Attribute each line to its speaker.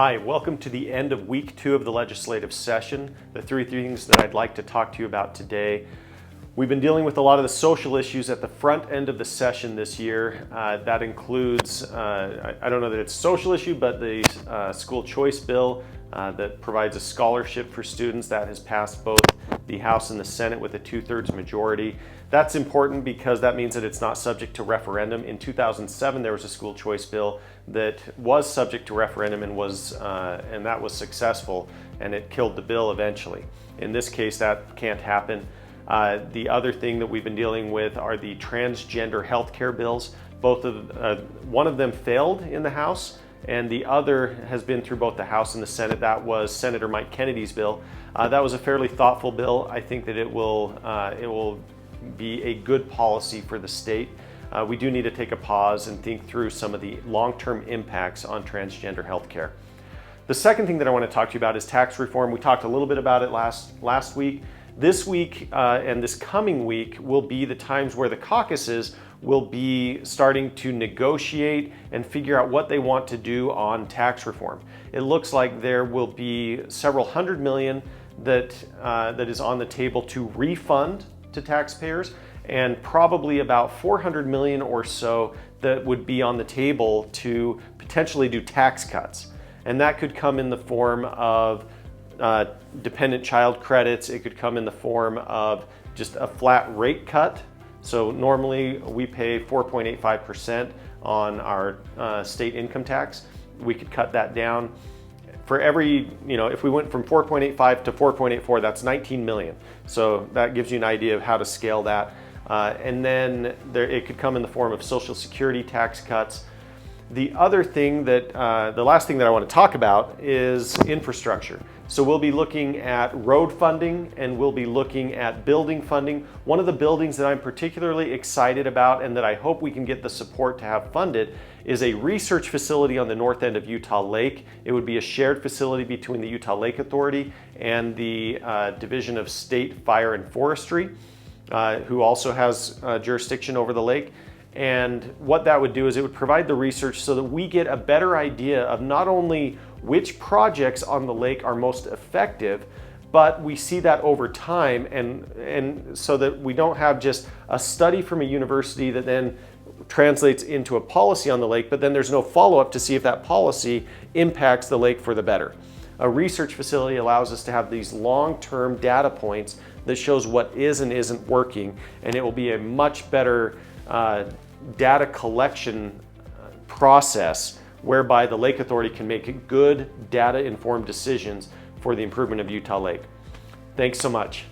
Speaker 1: Hi, welcome to the end of week 2 of the legislative session. The three things that I'd like to talk to you about today. We've been dealing with a lot of the social issues at the front end of the session this year. That includes, I don't know that it's a social issue, but the school choice bill that provides a scholarship for students that has passed both the House and the Senate with a 2/3 majority. That's important because that means that it's not subject to referendum. In 2007, there was a school choice bill that was subject to referendum and that was successful, and it killed the bill eventually. In this case, that can't happen. The other thing that we've been dealing with are the transgender healthcare bills. One of them failed in the House, and the other has been through both the House and the Senate. That was Senator Mike Kennedy's bill. That was a fairly thoughtful bill. I think that it will be a good policy for the state. We do need to take a pause and think through some of the long-term impacts on transgender healthcare. The second thing that I want to talk to you about is tax reform. We talked a little bit about it last week. This week and this coming week will be the times where the caucuses will be starting to negotiate and figure out what they want to do on tax reform. It looks like there will be several hundred million that is on the table to refund to taxpayers, and probably about 400 million or so that would be on the table to potentially do tax cuts. And that could come in the form of dependent child credits. It could come in the form of just a flat rate cut. So normally we pay 4.85% on our state income tax. We could cut that down. For every, if we went from 4.85 to 4.84, that's 19 million. So that gives you an idea of how to scale that. And then it could come in the form of Social Security tax cuts. The other thing the last thing that I want to talk about is infrastructure. So we'll be looking at road funding and we'll be looking at building funding. One of the buildings that I'm particularly excited about and that I hope we can get the support to have funded is a research facility on the north end of Utah Lake. It would be a shared facility between the Utah Lake Authority and the Division of State Fire and Forestry, who also has jurisdiction over the lake. And what that would do is it would provide the research so that we get a better idea of not only which projects on the lake are most effective, but we see that over time, and so that we don't have just a study from a university that then translates into a policy on the lake, but then there's no follow-up to see if that policy impacts the lake for the better. A research facility allows us to have these long-term data points that shows what is and isn't working, and it will be a much better data collection process whereby the Lake Authority can make good data-informed decisions for the improvement of Utah Lake. Thanks so much.